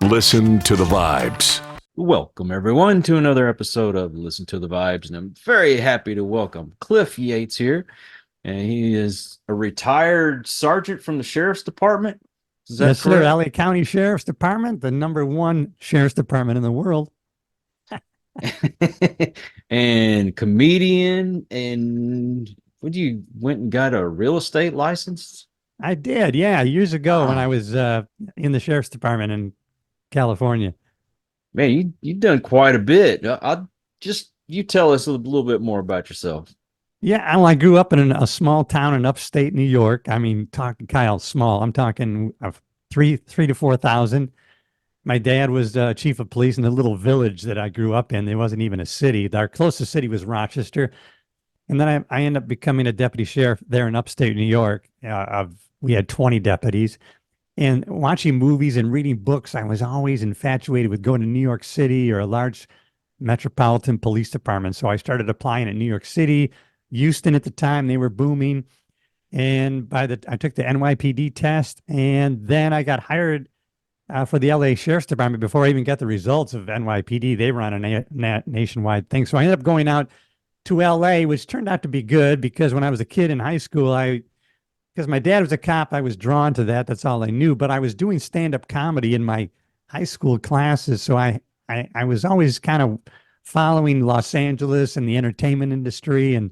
Listen to the Vibes. Welcome, everyone, to another episode of Listen to the Vibes. And I'm very happy to welcome Cliff Yates here. And he is a retired sergeant from the Sheriff's Department. Is that Yes, sir. correct? LA County Sheriff's Department, the #1 sheriff's department in the world. And comedian. And what you went and got a real estate license? I did, yeah, years ago when Wow. I was in the Sheriff's Department in California. Man, you've done quite a bit. You tell us a little bit more about yourself. Yeah, I grew up in a small town in upstate New York. I mean, talking Kyle, small. I'm talking three to 4,000. My dad was chief of police in the little village that I grew up in. There wasn't even a city. Our closest city was Rochester. And then I ended up becoming a deputy sheriff there in upstate New York. We had 20 deputies. And watching movies and reading books, I was always infatuated with going to New York City or a large metropolitan police department. So I started applying at New York City, Houston at the time, they were booming. And I took the NYPD test, and then I got hired for the LA Sheriff's Department before I even got the results of NYPD. They were on a nationwide thing. So I ended up going out to LA, which turned out to be good because when I was a kid in high school, because my dad was a cop, I was drawn to that. That's all I knew. But I was doing stand-up comedy in my high school classes. So I was always kind of following Los Angeles and the entertainment industry. And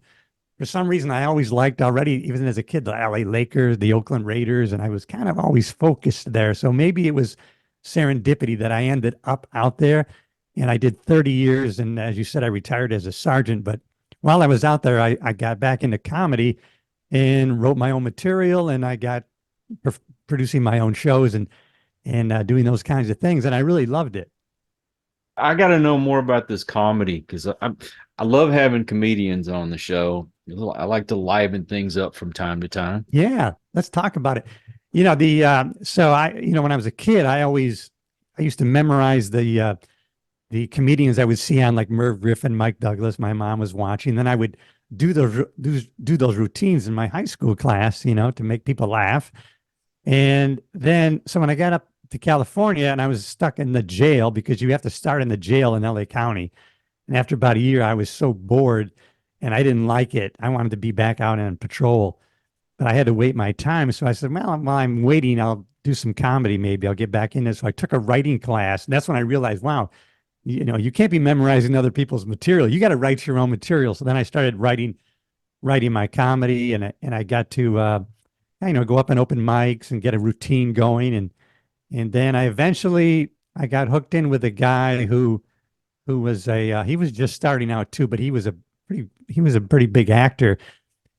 for some reason, I always liked already, even as a kid, the LA Lakers, the Oakland Raiders, and I was kind of always focused there. So maybe it was serendipity that I ended up out there. And I did 30 years. And as you said, I retired as a sergeant. But while I was out there, I got back into comedy and wrote my own material, and I got producing my own shows and doing those kinds of things. And I really loved it. I got to know more about this comedy because I love having comedians on the show. I like to liven things up from time to time. Yeah, let's talk about it. When I was a kid, I used to memorize the comedians I would see on like Merv Griffin, Mike Douglas. My mom was watching. Then I would do those routines in my high school class, to make people laugh. And then, so when I got up to California and I was stuck in the jail, because you have to start in the jail in LA County. And after about a year, I was so bored and I didn't like it. I wanted to be back out on patrol, but I had to wait my time. So I said, well, while I'm waiting, I'll do some comedy. Maybe I'll get back in it. So I took a writing class, and that's when I realized, wow, you can't be memorizing other people's material. You got to write your own material. So then I started writing my comedy, and I got to, go up on open mics and get a routine going. And then I got hooked in with a guy who was he was just starting out too, but he was a pretty big actor.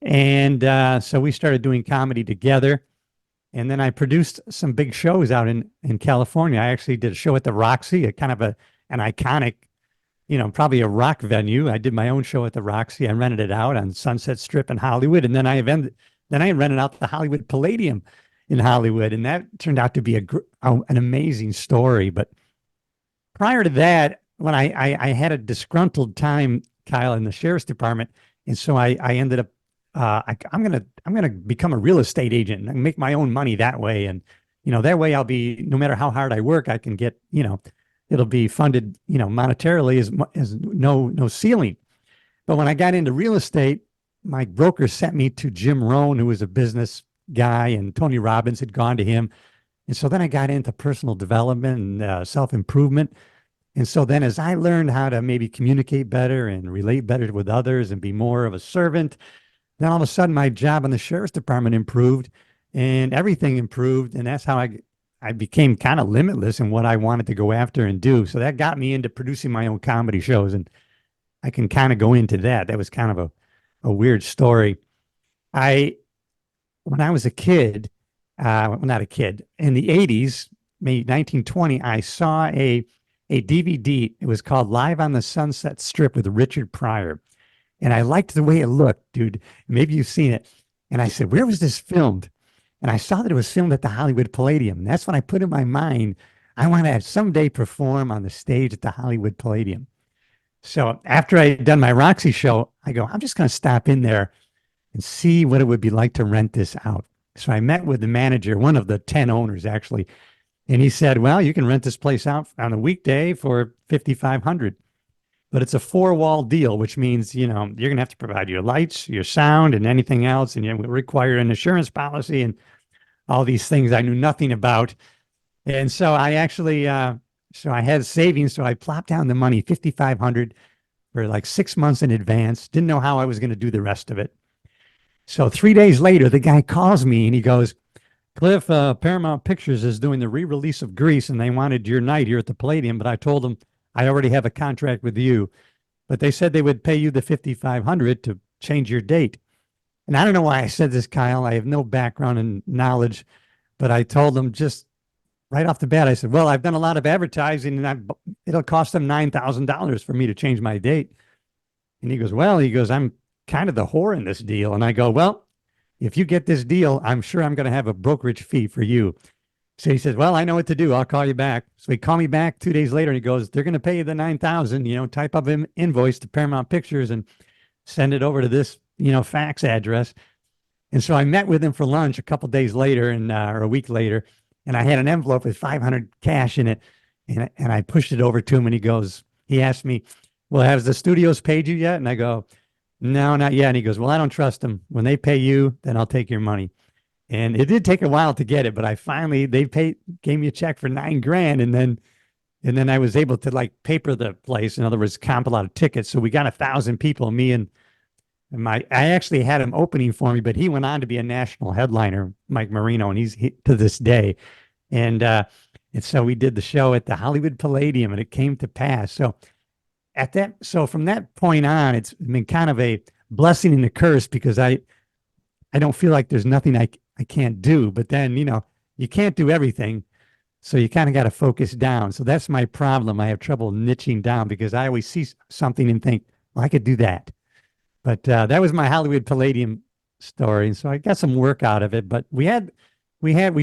And so we started doing comedy together. And then I produced some big shows out in California. I actually did a show at the Roxy, a kind of an iconic, probably a rock venue. I did my own show at the Roxy. I rented it out on Sunset Strip in Hollywood. And then I rented out the Hollywood Palladium in Hollywood. And that turned out to be an amazing story. But prior to that, when I had a disgruntled time, Kyle, in the Sheriff's Department. And so I ended up, I'm gonna become a real estate agent and make my own money that way. And, that way I'll be, no matter how hard I work, I can get, it'll be funded, monetarily as no ceiling. But when I got into real estate, my broker sent me to Jim Rohn, who was a business guy, and Tony Robbins had gone to him. And so then I got into personal development and self-improvement. And so then as I learned how to maybe communicate better and relate better with others and be more of a servant, then all of a sudden my job in the Sheriff's Department improved and everything improved. And that's how I became kind of limitless in what I wanted to go after and do. So that got me into producing my own comedy shows. And I can kind of go into that. That was kind of a weird story. When I was a kid, not a kid, in the 80s, maybe 1920, I saw a DVD. It was called Live on the Sunset Strip with Richard Pryor. And I liked the way it looked, dude. Maybe you've seen it. And I said, where was this filmed? And I saw that it was filmed at the Hollywood Palladium. And that's when I put in my mind, I want to someday perform on the stage at the Hollywood Palladium. So after I had done my Roxy show, I go, I'm just going to stop in there and see what it would be like to rent this out. So I met with the manager, one of the 10 owners, actually. And he said, well, you can rent this place out on a weekday for $5,500. But it's a 4-wall deal, which means, you're going to have to provide your lights, your sound, and anything else. And you require an insurance policy and all these things I knew nothing about. And so I actually, so I had savings. So I plopped down the money, 5,500 for like 6 months in advance. Didn't know how I was going to do the rest of it. So 3 days later, the guy calls me and he goes, Cliff, Paramount Pictures is doing the re-release of Grease and they wanted your night here at the Palladium. But I told them I already have a contract with you. But they said they would pay you the 5,500 to change your date. And I don't know why I said this, Kyle. I have no background and knowledge, but I told them just right off the bat, I said, well, I've done a lot of advertising and it'll cost them $9,000 for me to change my date. And he goes, I'm kind of the whore in this deal. And I go, well, if you get this deal, I'm sure I'm going to have a brokerage fee for you. So he says, well, I know what to do. I'll call you back. So he called me back 2 days later and he goes, they're going to pay you the 9,000, type up an invoice to Paramount Pictures and send it over to this, fax address. And so I met with him for lunch a couple days later or a week later, and I had an envelope with 500 cash in it. And I pushed it over to him and he asked me, well, has the studios paid you yet? And I go, no, not yet. And he goes, well, I don't trust them. When they pay you, then I'll take your money. And it did take a while to get it, but they gave me a check for $9,000. And then I was able to like paper the place. In other words, comp a lot of tickets. So we got 1,000 people, me and I actually had him opening for me, but he went on to be a national headliner, Mike Marino, and he's to this day. And so we did the show at the Hollywood Palladium and it came to pass. So from that point on, it's been kind of a blessing and a curse because I don't feel like there's nothing I can't do, but then, you can't do everything. So you kind of got to focus down. So that's my problem. I have trouble niching down because I always see something and think, well, I could do that. But that was my Hollywood Palladium story. And so I got some work out of it, but we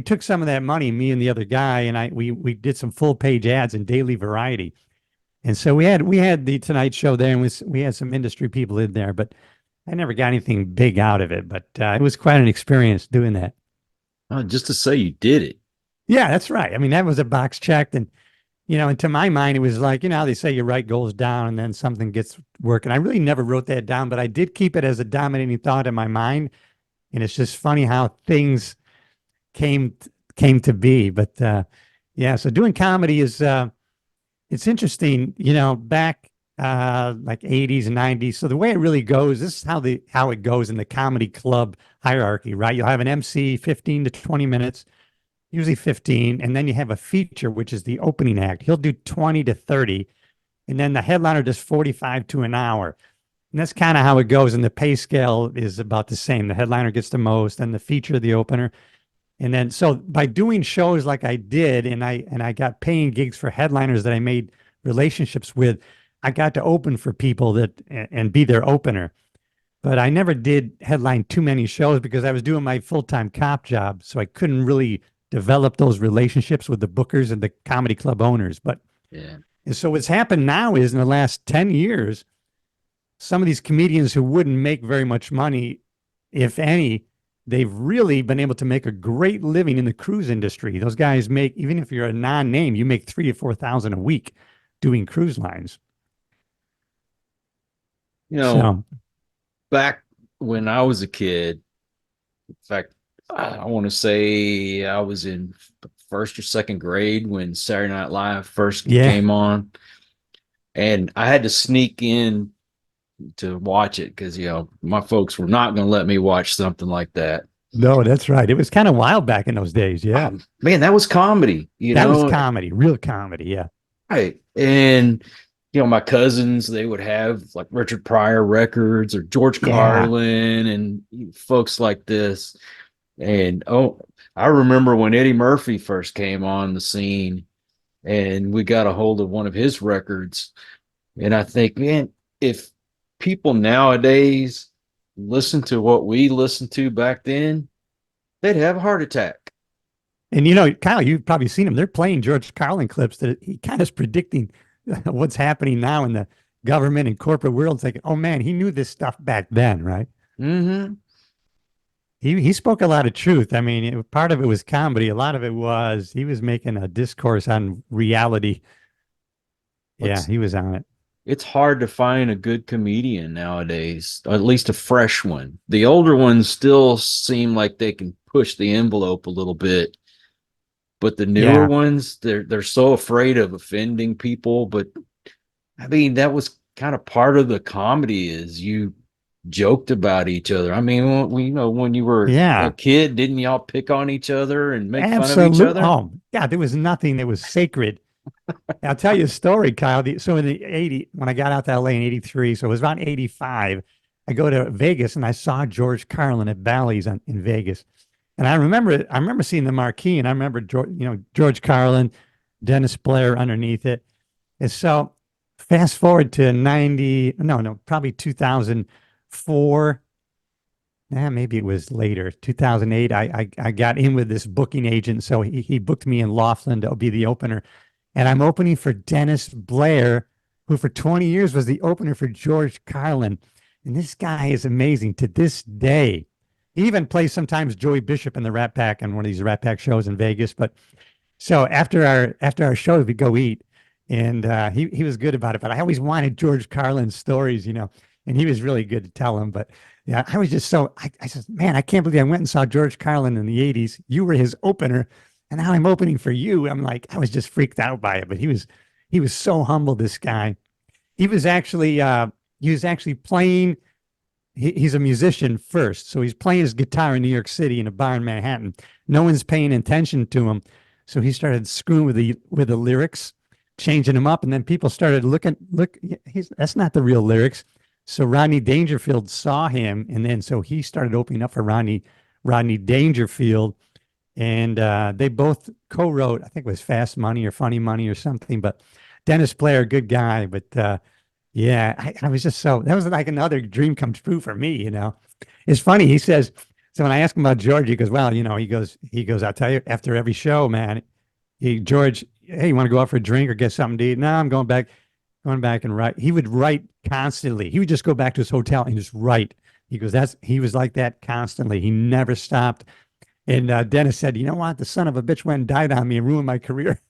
took some of that money, me and the other guy, and we did some full page ads in Daily Variety. And so we had the Tonight Show there, and we had some industry people in there, but I never got anything big out of it. But it was quite an experience doing that. Just to say you did it. Yeah, that's right. I mean, that was a box checked, and and to my mind, it was like, how they say you write goals down and then something gets working. I really never wrote that down, but I did keep it as a dominating thought in my mind. And it's just funny how things came to be. But yeah, so doing comedy is it's interesting, back like 80s and 90s. So the way it really goes, this is how it goes in the comedy club hierarchy, right? You'll have an MC 15 to 20 minutes, usually 15, and then you have a feature, which is the opening act. He'll do 20 to 30, and then the headliner does 45 to an hour. And that's kind of how it goes, and the pay scale is about the same. The headliner gets the most, and the feature, the opener. And then, so by doing shows like I did, and I got paying gigs for headliners that I made relationships with, I got to open for people and be their opener. But I never did headline too many shows because I was doing my full-time cop job, so I couldn't really develop those relationships with the bookers and the comedy club owners. But yeah. And so what's happened now is in the last 10 years, some of these comedians who wouldn't make very much money, if any, they've really been able to make a great living in the cruise industry. Those guys make, even if you're a non-name, you make $3,000 to $4,000 a week doing cruise lines. Back when I was a kid, in fact, I want to say I was in first or second grade when Saturday Night Live first came on, and I had to sneak in to watch it because my folks were not going to let me watch something like that. No, that's right. It was kind of wild back in those days. Yeah, man, that was comedy. That was comedy, real comedy. Yeah, right. And my cousins, they would have like Richard Pryor records or George Carlin and folks like this. And I remember when Eddie Murphy first came on the scene and we got a hold of one of his records. And I think, man, if people nowadays listen to what we listened to back then, they'd have a heart attack. And Kyle, you've probably seen him. They're playing George Carlin clips that he kind of is predicting what's happening now in the government and corporate world. It's like, oh man, he knew this stuff back then, right? Mm-hmm. he spoke a lot of truth. I mean, part of it was comedy. A lot of it was he was making a discourse on reality. Yeah, It's he was on it. it's hard to find a good comedian nowadays, or at least a fresh one. The older ones still seem like they can push the envelope a little bit, but the newer Yeah. ones, they're so afraid of offending people. But I mean, that was kind of part of the comedy is you joked about each other. I mean, when you were a Yeah. kid, didn't y'all pick on each other and make fun of each Absolutely. other? Oh, God, there was nothing that was sacred. I'll tell you a story, Kyle. So in the 80, when I got out to LA in 83, so it was about 85, I go to Vegas and I saw George Carlin at Bally's in Vegas. And I remember seeing the marquee and I remember George Carlin, Dennis Blair underneath it. And so fast forward to 90, no, probably 2004. Maybe it was later, 2008. I got in with this booking agent. So he booked me in Laughlin to be the opener. And I'm opening for Dennis Blair, who for 20 years was the opener for George Carlin. And this guy is amazing to this day. He even plays sometimes Joey Bishop in the Rat Pack on one of these Rat Pack shows in Vegas. But so after our show, we go eat, and he was good about it. But I always wanted George Carlin's stories, and he was really good to tell them. But yeah, I was just I said, man, I can't believe I went and saw George Carlin in the '80s. You were his opener, and now I'm opening for you. I'm like, I was just freaked out by it. But he was so humble. This guy, he was actually playing. He's a musician first, so he's playing his guitar in New York City in a bar in Manhattan. No one's paying attention to him, so he started screwing with the lyrics, changing them up, and then people started look. That's not the real lyrics. So Rodney Dangerfield saw him, and then so he started opening up for Rodney Dangerfield, and they both co-wrote. I think it was Fast Money or Funny Money or something. But Dennis Blair, good guy, but yeah, I was just that was like another dream come true for me. It's funny. He says, so when I ask him about George, he goes, well, he goes, I'll tell you after every show, man, George, hey, you want to go out for a drink or get something to eat? No, I'm going back and write. He would write constantly. He would just go back to his hotel and just write. He goes, he was like that constantly. He never stopped. And Dennis said, you know what? The son of a bitch went and died on me and ruined my career.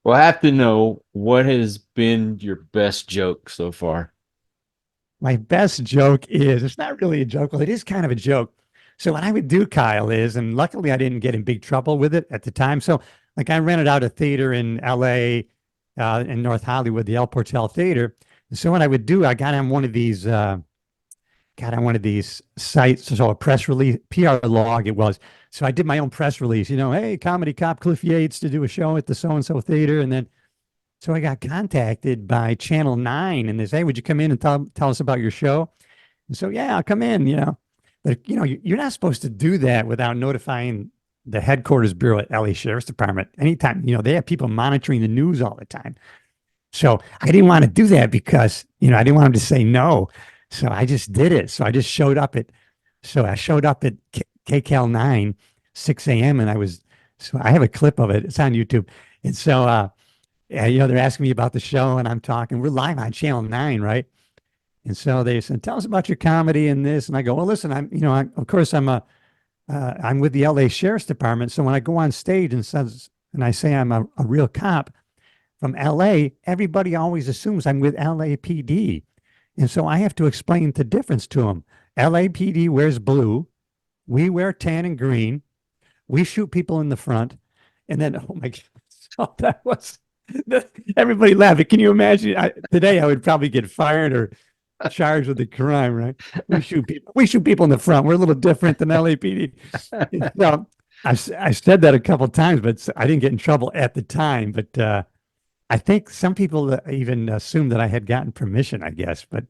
Well, I have to know what has been your best joke so far. My best joke is it's not really a joke. Well, it is kind of a joke. So what I would do, Kyle, is, and luckily I didn't get in big trouble with it at the time. So like I rented out a theater in LA, in North Hollywood, the El Portel Theater. And so what I would do, I got on one of these sites, so a press release, PR log it was. So I did my own press release, hey, comedy cop Cliff Yates to do a show at the so-and-so theater. And then, so I got contacted by Channel 9 and they say, hey, would you come in and tell us about your show? And so, yeah, I'll come in. But, you're not supposed to do that without notifying the headquarters bureau at LA Sheriff's Department. Anytime, they have people monitoring the news all the time. So I didn't want to do that because, I didn't want them to say no. So I just did it. So I showed up at KCAL 9, 6 a.m. And so I have a clip of it. It's on YouTube. And so, they're asking me about the show and I'm talking, we're live on Channel 9, right? And so they said, tell us about your comedy and this. And I go, well, listen, of course I'm with the LA Sheriff's Department. So when I go on stage and I say I'm a real cop from LA, everybody always assumes I'm with LAPD. And so I have to explain the difference to them. LAPD wears blue. We wear tan and green. We shoot people in the front. And then, oh my God, so that was, everybody laughed. Can you imagine? Today I would probably get fired or charged with a crime, right? We shoot people in the front. We're a little different than LAPD. So I said that a couple of times, but I didn't get in trouble at the time. But I think some people even assumed that I had gotten permission, I guess. But,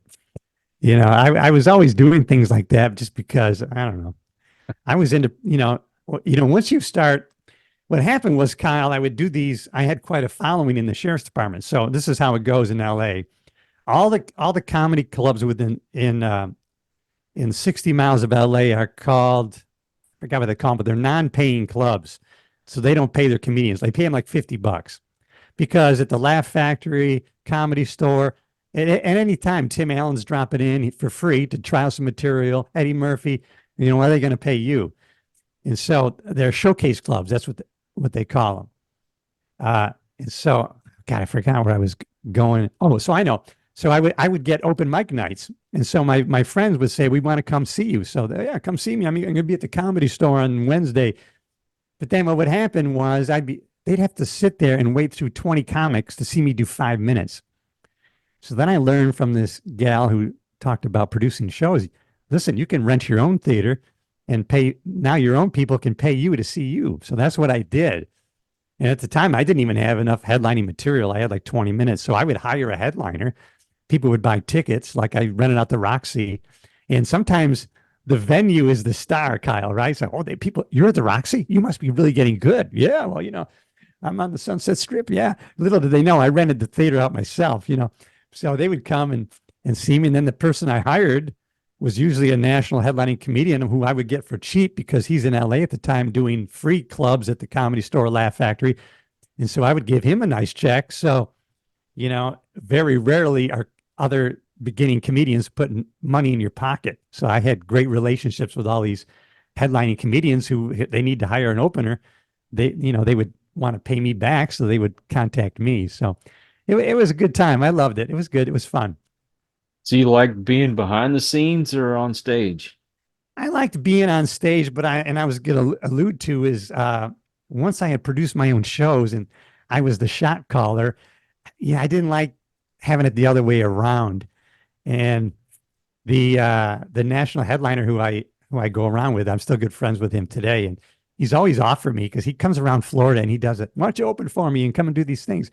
I was always doing things like that just because, I don't know. I was into, once you start, what happened was, Kyle, I would do these. I had quite a following in the sheriff's department. So this is how it goes in LA. All the comedy clubs in 60 miles of LA are called, I forgot what they call them, but they're non-paying clubs. So they don't pay their comedians. They pay them like $50 because at the Laugh Factory, Comedy Store, At any time, Tim Allen's dropping in for free to try out some material. Eddie Murphy, what are they going to pay you? And so they're showcase clubs. That's what they call them. And so, God, I forgot where I was going. Oh, so I know. So I would get open mic nights, and so my friends would say, "We want to come see you." So yeah, come see me. I'm going to be at the Comedy Store on Wednesday. But then what would happen was they'd have to sit there and wait through 20 comics to see me do 5 minutes. So then I learned from this gal who talked about producing shows. Listen, you can rent your own theater and pay. Now your own people can pay you to see you. So that's what I did. And at the time, I didn't even have enough headlining material. I had like 20 minutes. So I would hire a headliner. People would buy tickets. Like I rented out the Roxy. And sometimes the venue is the star, Kyle, right? So, you're at the Roxy? You must be really getting good. Yeah, well, I'm on the Sunset Strip. Yeah. Little did they know I rented the theater out myself, So they would come and see me. And then the person I hired was usually a national headlining comedian who I would get for cheap because he's in LA at the time doing free clubs at the Comedy Store, Laugh Factory. And so I would give him a nice check. So, very rarely are other beginning comedians putting money in your pocket. So I had great relationships with all these headlining comedians who they need to hire an opener. They would want to pay me back. So they would contact me. So it was a good time. I loved it. It was good. It was fun. So you like being behind the scenes or on stage? I liked being on stage, but I was going to allude to is once I had produced my own shows and I was the shot caller, I didn't like having it the other way around. And the national headliner who I go around with, I'm still good friends with him today, and he's always offered me because he comes around Florida and he does it. Why don't you open for me and come and do these things?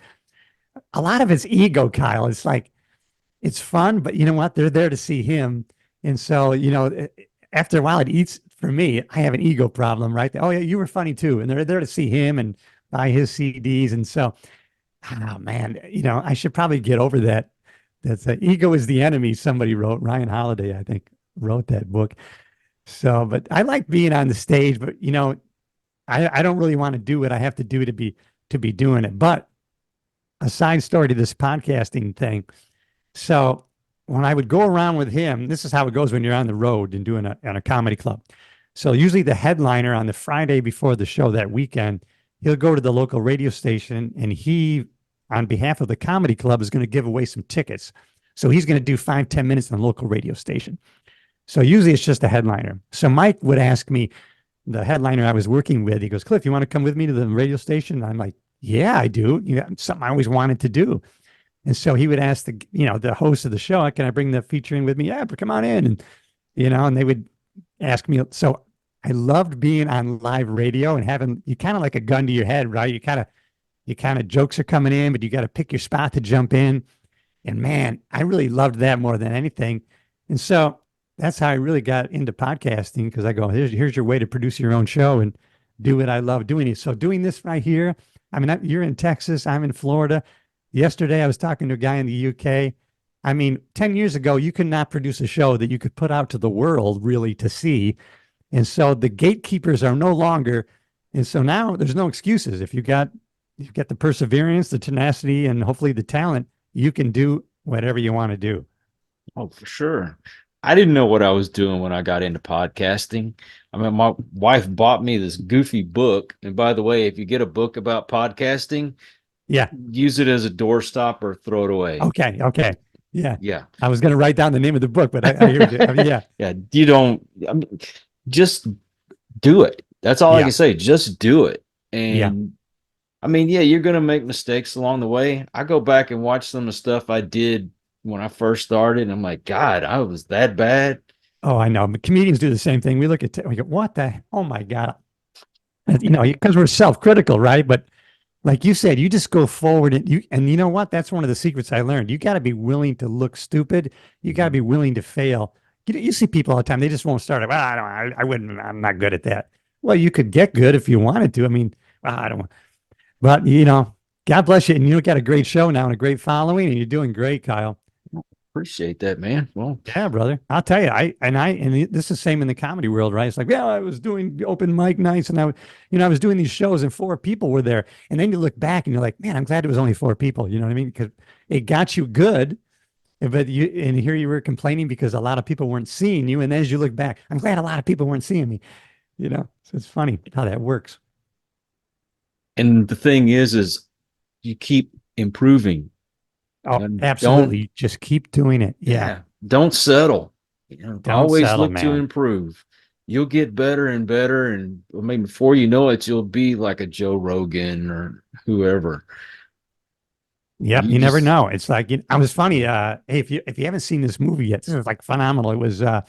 A lot of it's ego, Kyle. It's like it's fun, but you know what? They're there to see him, and so after a while, it eats for me. I have an ego problem, right? Oh yeah, you were funny too, and they're there to see him and buy his CDs, and so, oh man, I should probably get over that. That's ego is the enemy. Somebody wrote. Ryan Holiday, I think, wrote that book. So, but I like being on the stage, but I don't really want to do what I have to do to be doing it. But a side story to this podcasting thing. So when I would go around with him, this is how it goes when you're on the road and doing a comedy club. So usually the headliner on the Friday before the show that weekend, he'll go to the local radio station and he, on behalf of the comedy club, is going to give away some tickets. So he's going to do 5-10 minutes on the local radio station. So usually it's just a headliner. So Mike would ask me, the headliner I was working with, he goes, Cliff, you want to come with me to the radio station? I'm like, yeah, I do. Something I always wanted to do. And so he would ask the host of the show, can I bring the feature in with me? Yeah, but come on in. And, and they would ask me. So I loved being on live radio and having, you kind of like a gun to your head, right? You kind of jokes are coming in, but you got to pick your spot to jump in. And man, I really loved that more than anything. And so that's how I really got into podcasting, because I go, here's your way to produce your own show and do what I love doing. So doing this right here, I mean, you're in Texas, I'm in Florida. Yesterday, I was talking to a guy in the UK. I mean, 10 years ago, you could not produce a show that you could put out to the world really to see. And so the gatekeepers are no longer. And so now there's no excuses. If you've got the perseverance, the tenacity, and hopefully the talent, you can do whatever you want to do. Oh, for sure. I didn't know what I was doing when I got into podcasting. I mean, my wife bought me this goofy book. And by the way, if you get a book about podcasting, use it as a doorstop or throw it away. Okay. Yeah. I was going to write down the name of the book, but I heard it. I mean, yeah. Yeah. You don't, just do it. That's all I can say. Just do it. And I mean, you're going to make mistakes along the way. I go back and watch some of the stuff I did when I first started, and I'm like, God, I was that bad. Oh, I know. Comedians do the same thing. We look at, we go, what the, oh my God. Because we're self-critical, right? But like you said, you just go forward and you know what? That's one of the secrets I learned. You got to be willing to look stupid. You got to be willing to fail. You see people all the time. They just won't start. Well, I wouldn't, I'm not good at that. Well, you could get good if you wanted to. I mean, I don't want, but God bless you. And you got a great show now and a great following, and you're doing great, Kyle. Appreciate that, man. Well, yeah, brother. I'll tell you, and this is the same in the comedy world, right? It's like, I was doing open mic nights, and I was doing these shows, and 4 people were there. And then you look back, and you're like, man, I'm glad it was only 4 people. You know what I mean? Because it got you good, But and here you were complaining because a lot of people weren't seeing you. And as you look back, I'm glad a lot of people weren't seeing me, So it's funny how that works. And the thing is you keep improving. Oh, And don't, absolutely. Just keep doing it. Yeah. yeah, don't settle. Don't Always settle, look to man. improve. You'll get better and better. And I mean, before you know it, you'll be like a Joe Rogan or whoever. Yep, You you never just, know. It's like I was funny. Hey, if you haven't seen this movie yet, this is like phenomenal. It was I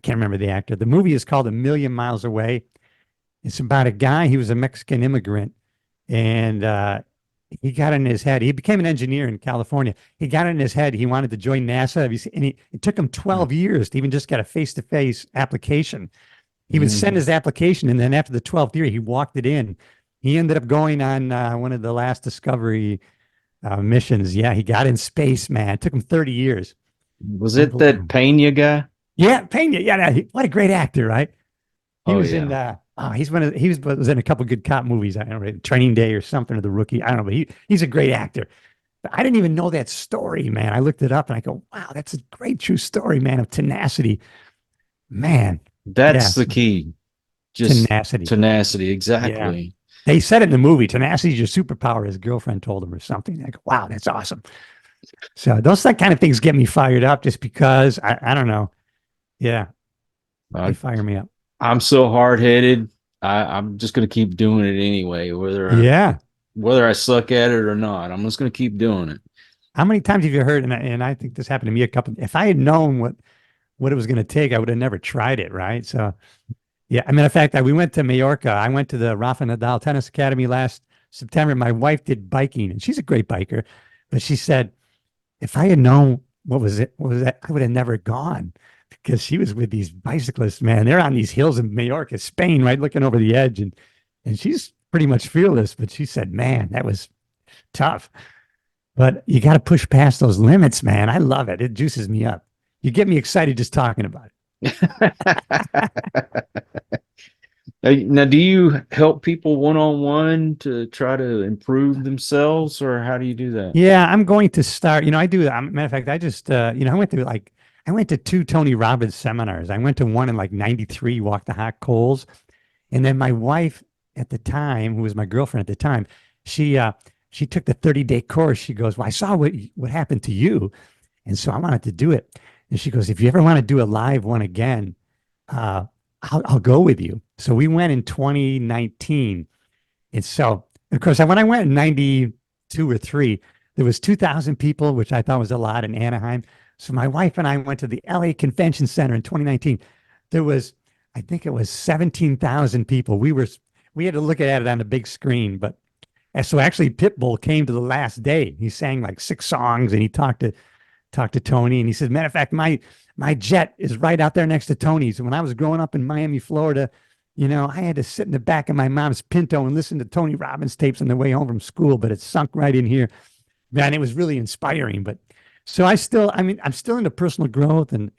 can't remember the actor. The movie is called A Million Miles Away. It's about a guy. He was a Mexican immigrant, and he got in his head. He became an engineer in California. He got in his head. He wanted to join NASA. And it took him 12 years to even just get a face-to-face application. He would send his application, and then after the 12th year, he walked it in. He ended up going on one of the last Discovery missions. Yeah, he got in space, man. It took him 30 years. was it that Unbelievable. Pena guy? Yeah, Pena. Yeah, what a great actor, right? He Oh, was in yeah. was in a couple good cop movies. I don't know, Training Day or something, or The Rookie. I don't know, but he's a great actor. But I didn't even know that story, man. I looked it up and I go, wow, that's a great true story, man, of tenacity. Man, That's yes, the key. Just tenacity. tenacity. Yeah. Exactly. They said it in the movie, tenacity is your superpower, his girlfriend told him or something. I go, wow, that's awesome. So those that kind of things get me fired up just because I don't know. Yeah, they I, fire me up. I'm so hard headed. I'm just going to keep doing it anyway, Yeah. whether I suck at it or not. I'm just going to keep doing it. How many times have you heard, and I think this happened to me a couple, if I had known what it was going to take, I would have never tried it, right? So, yeah, I mean, in fact, we went to Mallorca. I went to the Rafa Nadal Tennis Academy last September. My wife did biking, and she's a great biker, but she said, if I had known what was that, I would have never gone because she was with these bicyclists, man. They're on these hills in Mallorca, Spain, right, looking over the edge, and she's pretty much fearless. But she said, man, that was tough. But you got to push past those limits, man. I love it. It juices me up. You get me excited just talking about it. Now, do you help people one on one to try to improve themselves, or how do you do that? Yeah, I'm going to start. I do. Matter of fact, I just, I went to two Tony Robbins seminars. I went to one in like '93, Walk the Hot Coals, and then my wife at the time, who was my girlfriend at the time, she took the 30-day course. She goes, "Well, I saw what happened to you, and so I wanted to do it." And she goes, "If you ever want to do a live one again, uh, I'll go with you." So we went in 2019, and so of course, when I went in '92 or three, there was 2,000 people, which I thought was a lot in Anaheim. So my wife and I went to the LA Convention Center in 2019. There was, I think it was 17,000 people. We had to look at it on a big screen, but and so actually Pitbull came to the last day. He sang like 6 songs and he talked to Tony, and he said, matter of fact, my jet is right out there next to Tony's. And when I was growing up in Miami, Florida, I had to sit in the back of my mom's Pinto and listen to Tony Robbins tapes on the way home from school, but it sunk right in here. Man, it was really inspiring. But so I'm still into personal growth and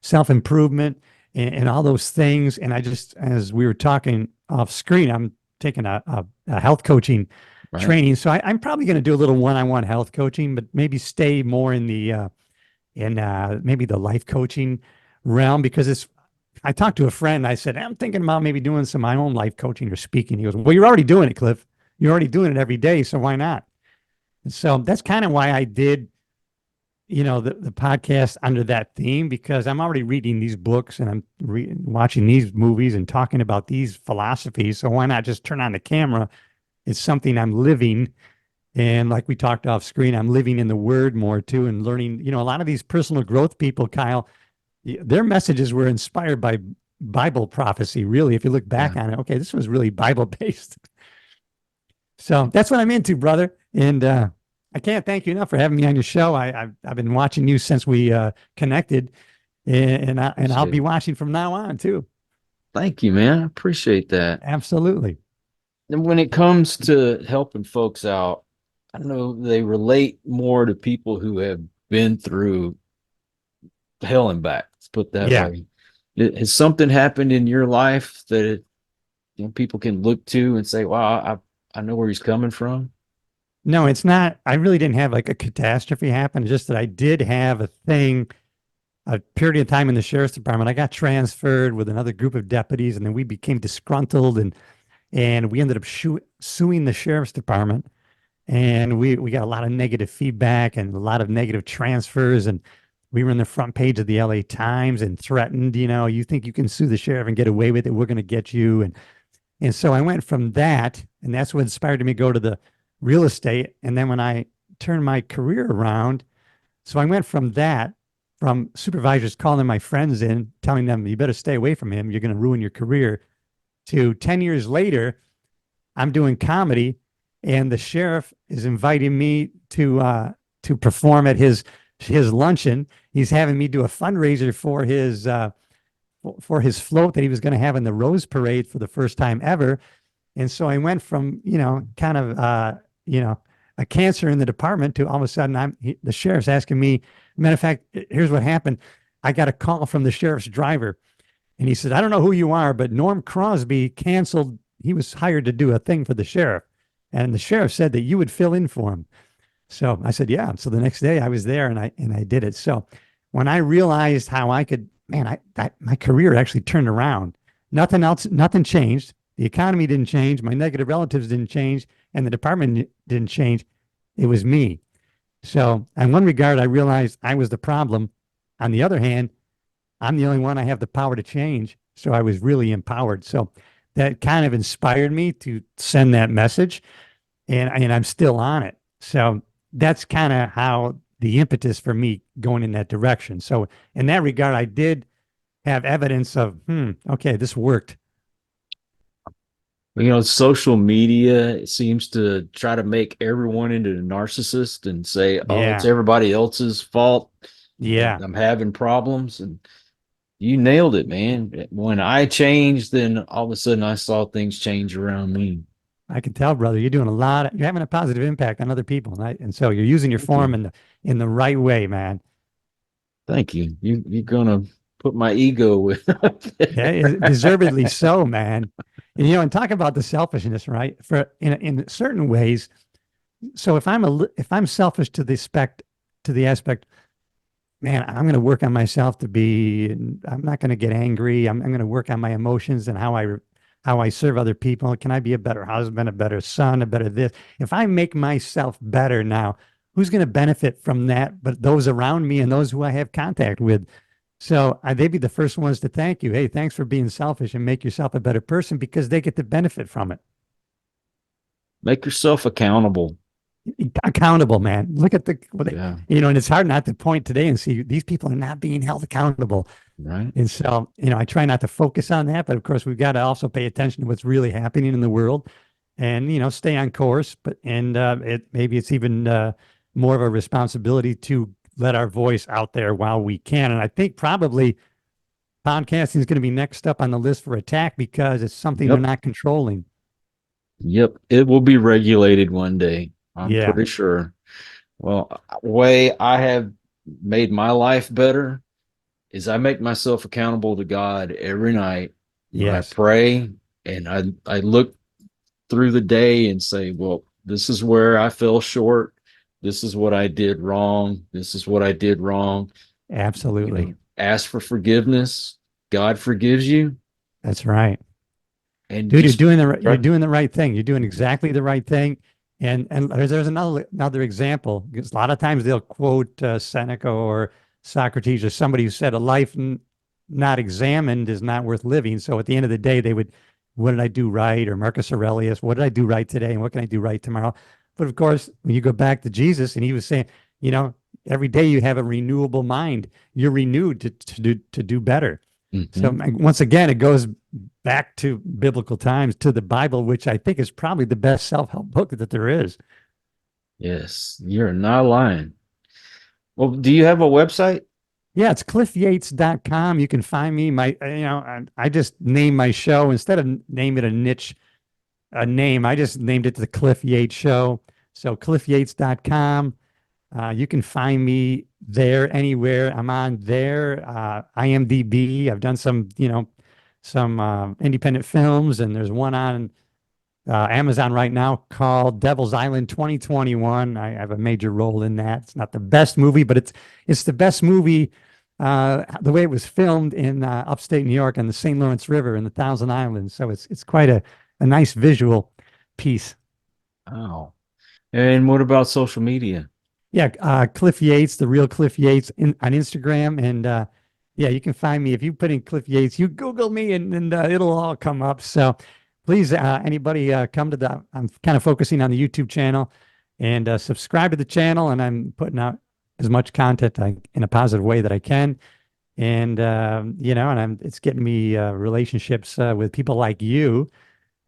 self-improvement and all those things. And I just, as we were talking off screen, I'm taking a health coaching Right. training. So I'm probably going to do a little one-on-one health coaching, but maybe stay more in the maybe the life coaching realm because I talked to a friend. I said, I'm thinking about maybe doing some of my own life coaching or speaking. He goes, well, you're already doing it, Cliff. You're already doing it every day. So why not? And so that's kind of why I did, the podcast under that theme, because I'm already reading these books and I'm watching these movies and talking about these philosophies. So why not just turn on the camera? It's something I'm living. And like we talked off screen, I'm living in the word more too and learning, a lot of these personal growth people, Kyle, their messages were inspired by Bible prophecy. Really, if you look back Yeah. on it, okay, this was really Bible based. So that's what I'm into, brother. And I can't thank you enough for having me on your show. I've been watching you since we connected, and I'll be watching from now on too. Thank you, man. I appreciate that. Absolutely. And when it comes to helping folks out, I don't know, they relate more to people who have been through hell and back. Let's put it that Yeah. way. Has something happened in your life that people can look to and say, "Wow, I know where he's coming from"? No, it's not. I really didn't have like a catastrophe happen. It's just that I did have a period of time in the sheriff's department. I got transferred with another group of deputies, and then we became disgruntled, and we ended up suing the sheriff's department. And we got a lot of negative feedback and a lot of negative transfers, and we were in the front page of the LA Times and threatened, you think you can sue the sheriff and get away with it, we're going to get you. And so I went from that, and that's what inspired me to go to the real estate. And then when I turned my career around, so I went from that, from supervisors calling my friends in, telling them, you better stay away from him, you're going to ruin your career, to 10 years later, I'm doing comedy, and the sheriff is inviting me to perform at his luncheon. He's having me do a fundraiser for his float that he was going to have in the Rose Parade for the first time ever. And so I went from, kind of, a cancer in the department to all of a sudden the sheriff's asking me. Matter of fact, here's what happened. I got a call from the sheriff's driver, and he said, I don't know who you are, but Norm Crosby canceled. He was hired to do a thing for the sheriff. And the sheriff said that you would fill in for him. So I said, yeah. So the next day I was there, and I did it. So when I realized how I could, man, my career actually turned around. Nothing changed. The economy didn't change. My negative relatives didn't change, and the department didn't change. It was me. So in one regard, I realized I was the problem. On the other hand, I'm the only one I have the power to change. So I was really empowered. So that kind of inspired me to send that message, and I'm still on it. So that's kind of how the impetus for me going in that direction. So in that regard, I did have evidence of, okay, this worked. Social media seems to try to make everyone into a narcissist and say, oh, it's Yeah. everybody else's fault. Yeah. I'm having problems. And you nailed it, man. When I changed, then all of a sudden I saw things change around me. I can tell, brother, you're you're having a positive impact on other people. And so you're using your Thank form you. in the right way, man. Thank you. You're gonna put my ego with Yeah, deservedly so, man. And talk about the selfishness, right? In certain ways. So if I'm selfish to the aspect, man, I'm going to work on myself I'm not going to get angry. I'm going to work on my emotions and how I serve other people. Can I be a better husband, a better son, a better this? If I make myself better now, who's going to benefit from that but those around me and those who I have contact with? So they'd be the first ones to thank you. Hey, thanks for being selfish and make yourself a better person, because they get to benefit from it. make yourself accountable. Accountable, man. Look at Yeah. and it's hard not to point today and see these people are not being held accountable. Right. And so, I try not to focus on that, but of course we've got to also pay attention to what's really happening in the world and, stay on course. Maybe it's even more of a responsibility to let our voice out there while we can. And I think probably podcasting is going to be next up on the list for attack, because it's something they're Yep. not controlling. Yep. It will be regulated one day. I'm Yeah. pretty sure. Well, way I have made my life better is I make myself accountable to God every night. I Yes. pray and I look through the day and say, well, this is where I fell short. This is what I did wrong. This is what I did wrong. Absolutely. Ask for forgiveness. God forgives you. That's right. And Dude, just you're doing the right thing. You're doing exactly the right thing. And there's another example, because a lot of times they'll quote Seneca or Socrates or somebody who said a life not examined is not worth living. So at the end of the day, they would, what did I do right? Or Marcus Aurelius, what did I do right today? And what can I do right tomorrow? But of course, when you go back to Jesus, and he was saying, every day you have a renewable mind. You're renewed to do better. So once again, it goes back to biblical times, to the Bible, which I think is probably the best self-help book that there is. Yes, you're not lying. Well, do you have a website? Yeah, it's cliffyates.com. You can find me. I just named my show, instead of name it a name, I just named it the Cliff Yates Show. So cliffyates.com. You can find me there anywhere. I'm on there. IMDb. I've done some independent films, and there's one on Amazon right now, called Devil's Island 2021. I have a major role in that. It's not the best movie, but it's the best movie. The way it was filmed in upstate New York on the St. Lawrence River in the Thousand Islands. So it's quite a nice visual piece. Oh. And what about social media? Yeah, Cliff Yates, the real Cliff Yates on Instagram. And yeah, you can find me if you put in Cliff Yates, you Google me and it'll all come up. So please, anybody come to I'm kind of focusing on the YouTube channel and subscribe to the channel. And I'm putting out as much content in a positive way that I can. And, and it's getting me relationships with people like you.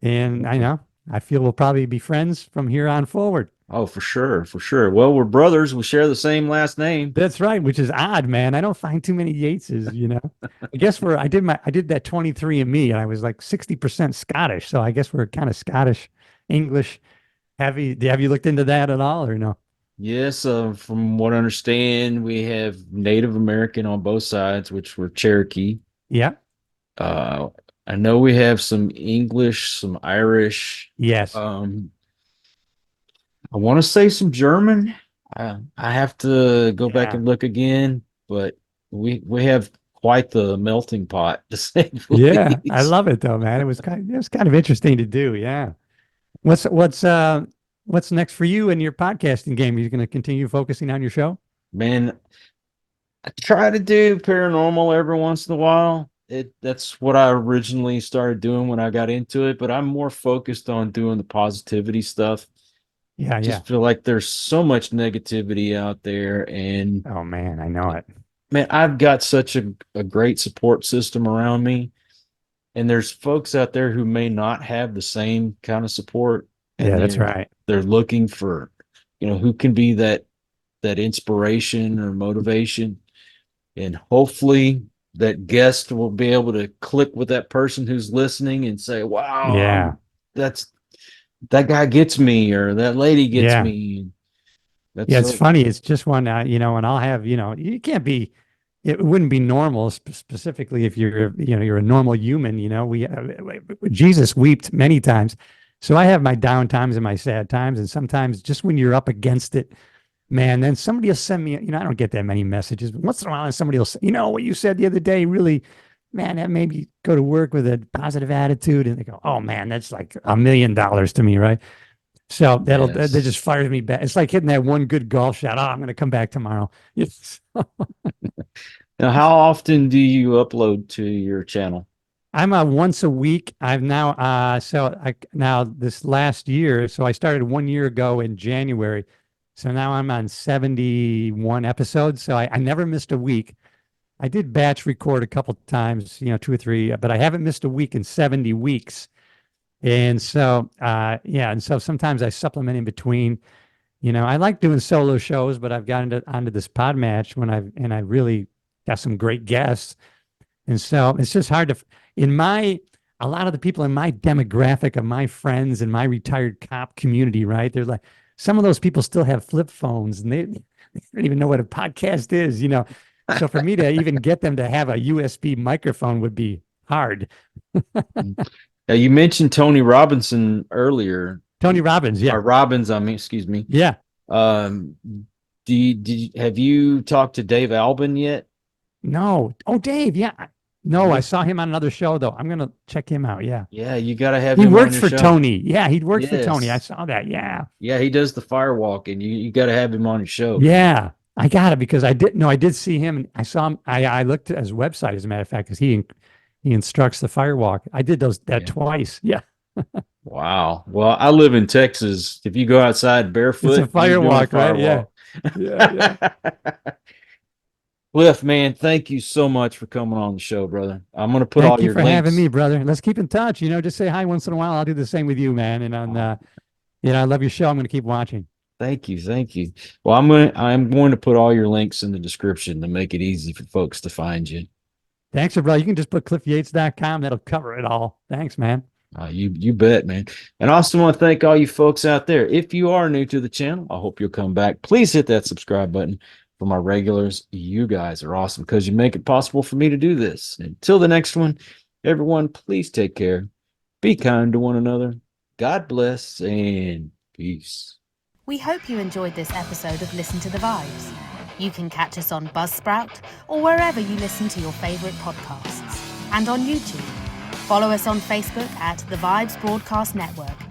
And I feel we'll probably be friends from here on forward. Oh, for sure, for sure. Well, we're brothers. We share the same last name. That's right, which is odd, man. I don't find too many Yateses, I guess I did that 23andMe and I was like 60% Scottish. So I guess we're kind of Scottish, English. Have you looked into that at all or no? Yes, from what I understand, we have Native American on both sides, which were Cherokee. Yeah. I know we have some English, some Irish. Yes. I want to say some German. I have to go back and look again, but we have quite the melting pot to say the Yeah, I least. love it though, man. It was kind of interesting to do. Yeah. What's next for you in your podcasting game? Are you going to continue focusing on your show? Man, I try to do paranormal every once in a while. That's what I originally started doing when I got into it, but I'm more focused on doing the positivity stuff. Yeah, Just feel like there's so much negativity out there, and oh man, I know it. man, I've got such a great support system around me, and there's folks out there who may not have the same kind of support, and Yeah, that's right. they're looking for, who can be that inspiration or motivation, and hopefully that guest will be able to click with that person who's listening and say, wow, Yeah. That guy gets me, or that lady gets Yeah. me. Yeah, it's funny. It's just one, and I'll have, you can't be, it wouldn't be normal specifically if you're a normal human, Jesus wept many times. So I have my down times and my sad times. And sometimes just when you're up against it, man, then somebody will send me, I don't get that many messages, but once in a while somebody will say, what you said the other day really, man, that made me go to work with a positive attitude. And they go, oh man, that's like $1 million to me. Right. So that just fires me back. It's like hitting that one good golf shot. Oh, I'm going to come back tomorrow. Yes. Now, how often do you upload to your channel? I'm once a week. I've now now this last year. So I started 1 year ago in January. So now I'm on 71 episodes. So I never missed a week. I did batch record a couple times, 2 or 3, but I haven't missed a week in 70 weeks. And so, and so sometimes I supplement in between. I like doing solo shows, but I've gotten onto this pod match I really got some great guests. And so it's just hard to, a lot of the people in my demographic of my friends and my retired cop community, right? They're like, some of those people still have flip phones and they don't even know what a podcast is, So for me to even get them to have a USB microphone would be hard. Now, you mentioned Tony Robinson earlier. Tony Robbins, yeah. Or Robbins, excuse me. Yeah. Have you talked to Dave Albin yet? No. Oh, Dave, yeah. No, I saw him on another show though. I'm gonna check him out. Yeah. Yeah, you gotta have him. He worked on your for show. Tony. Yeah, he worked for Tony. I saw that. Yeah. Yeah, he does the firewalk, and you gotta have him on your show. Yeah. I got it because I did see him and I saw him. I looked at his website as a matter of fact, because he instructs the firewalk. I did that twice. Yeah. Wow. Well, I live in Texas. If you go outside barefoot, it's a firewalk, right? Yeah. Yeah. Cliff, man, thank you so much for coming on the show, brother. I'm going to put all your links. Thank you for having me, brother. Let's keep in touch. Just say hi once in a while. I'll do the same with you, man. And I love your show. I'm going to keep watching. Thank you. Well, I'm going to put all your links in the description to make it easy for folks to find you. Thanks, brother. You can just put cliffyates.com. That'll cover it all. Thanks, man. You bet, man. And I also want to thank all you folks out there. If you are new to the channel, I hope you'll come back. Please hit that subscribe button. For my regulars, you guys are awesome because you make it possible for me to do this. Until the next one, everyone, please take care. Be kind to one another. God bless and peace. We hope you enjoyed this episode of Listen to the Vibes. You can catch us on Buzzsprout or wherever you listen to your favourite podcasts. And on YouTube. Follow us on Facebook at The Vibes Broadcast Network